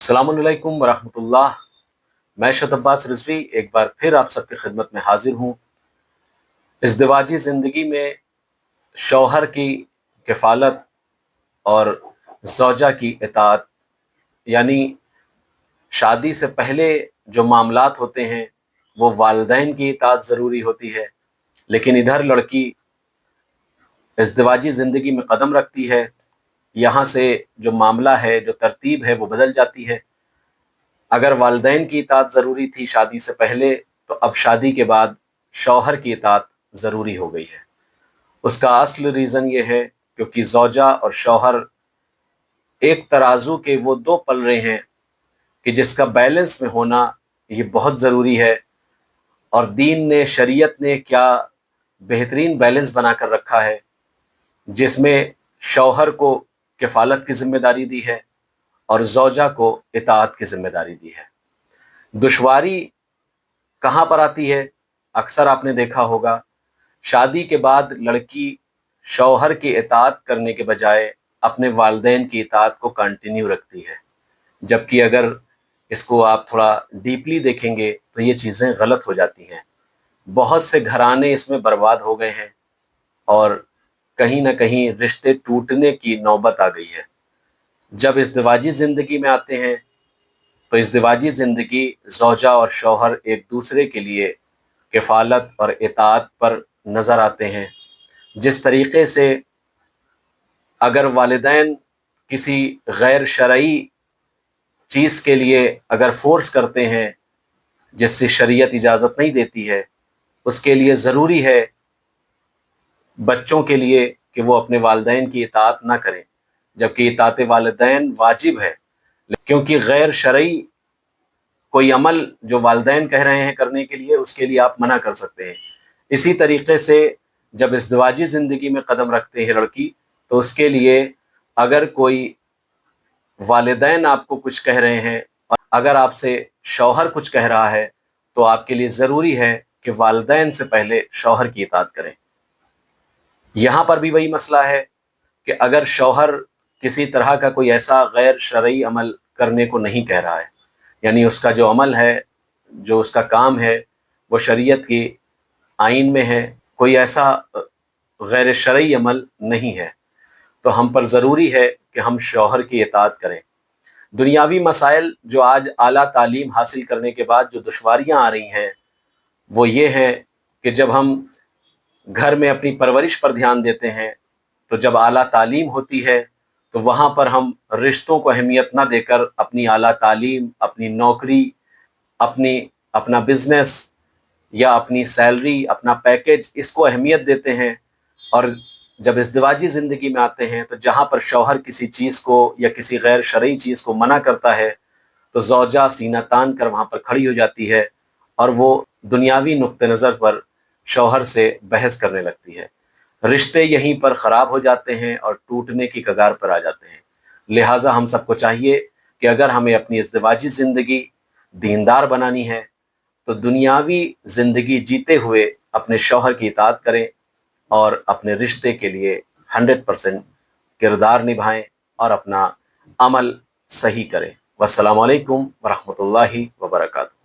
अस्सलामुअलैकुम वरहमतुल्लाह। मैं शत अब्बास रिजवी एक बार फिर आप सबकी खिदमत में हाजिर हूँ। इज़्दिवाजी ज़िंदगी में शौहर की किफ़ालत और ज़ौजा की इताअत, यानी शादी से पहले जो मामलात होते हैं वो वालिदैन की इताअत ज़रूरी होती है, लेकिन इधर लड़की इज़्दिवाजी ज़िंदगी में कदम रखती है, यहाँ से जो मामला है, जो तरतीब है वो बदल जाती है। अगर वालिदैन की इताअत ज़रूरी थी शादी से पहले, तो अब शादी के बाद शौहर की इताअत ज़रूरी हो गई है। उसका असल रीज़न ये है क्योंकि ज़ौजा और शौहर एक तराजू के वो दो पलड़े हैं कि जिसका बैलेंस में होना ये बहुत ज़रूरी है। और दीन ने, शरीयत ने क्या बेहतरीन बैलेंस बना कर रखा है, जिसमें शौहर को किफ़ालत की ज़िम्मेदारी दी है और ज़ौजा को इताअत की ज़िम्मेदारी दी है। दुश्वारी कहाँ पर आती है? अक्सर आपने देखा होगा, शादी के बाद लड़की शौहर की इताअत करने के बजाय अपने वालिदैन की इताअत को कंटिन्यू रखती है, जबकि अगर इसको आप थोड़ा डीपली देखेंगे तो ये चीज़ें गलत हो जाती हैं। बहुत से घराने इसमें बर्बाद हो गए हैं और कहीं ना कहीं रिश्ते टूटने की नौबत आ गई है। जब इज़्दिवाजी ज़िंदगी में आते हैं तो इज़्दिवाजी ज़िंदगी ज़ौजा और शौहर एक दूसरे के लिए किफ़ालत और इताअत पर नज़र आते हैं। जिस तरीक़े से अगर वालिदैन किसी गैर शरई चीज़ के लिए अगर फोर्स करते हैं जिससे शरीयत इजाज़त नहीं देती है, उसके लिए ज़रूरी है बच्चों के लिए कि वो अपने वालिदैन की इताअत ना करें, जबकि इताअत वालिदैन वाजिब है। क्योंकि गैर शरई कोई अमल जो वालिदैन कह रहे हैं करने के लिए, उसके लिए आप मना कर सकते हैं। इसी तरीके से जब इज़्दिवाजी ज़िंदगी में कदम रखते हैं लड़की, तो उसके लिए अगर कोई वालिदैन आपको कुछ कह रहे हैं और अगर आपसे शौहर कुछ कह रहा है, तो आपके लिए ज़रूरी है कि वालिदैन से पहले शौहर की इताअत करें। यहाँ पर भी वही मसला है कि अगर शौहर किसी तरह का कोई ऐसा गैर शरई अमल करने को नहीं कह रहा है, यानी उसका जो अमल है, जो उसका काम है, वो शरीयत की आइन में है, कोई ऐसा गैर शरई अमल नहीं है, तो हम पर ज़रूरी है कि हम शौहर की इताअत करें। दुनियावी मसाइल जो आज आला तालीम हासिल करने के बाद जो दुश्वारियाँ आ रही हैं, वो ये हैं कि जब हम घर में अपनी परवरिश पर ध्यान देते हैं, तो जब आला तालीम होती है तो वहाँ पर हम रिश्तों को अहमियत ना देकर अपनी आला तालीम, अपनी नौकरी, अपना बिज़नेस या अपनी सैलरी, अपना पैकेज, इसको अहमियत देते हैं। और जब इज़्दिवाजी ज़िंदगी में आते हैं तो जहाँ पर शौहर किसी चीज़ को या किसी गैर शरई चीज़ को मना करता है, तो ज़ौजा सीना तान कर वहाँ पर खड़ी हो जाती है और वो दुनियावी नुक्ते नज़र पर शौहर से बहस करने लगती है। रिश्ते यहीं पर ख़राब हो जाते हैं और टूटने की कगार पर आ जाते हैं। लिहाजा हम सबको चाहिए कि अगर हमें अपनी इज़्दिवाजी ज़िंदगी दीनदार बनानी है, तो दुनियावी ज़िंदगी जीते हुए अपने शौहर की इताअत करें और अपने रिश्ते के लिए 100% किरदार निभाएं और अपना अमल सही करें। वस्सलामु अलैकुम वरहमतुल्लाहि वबरकातुहू।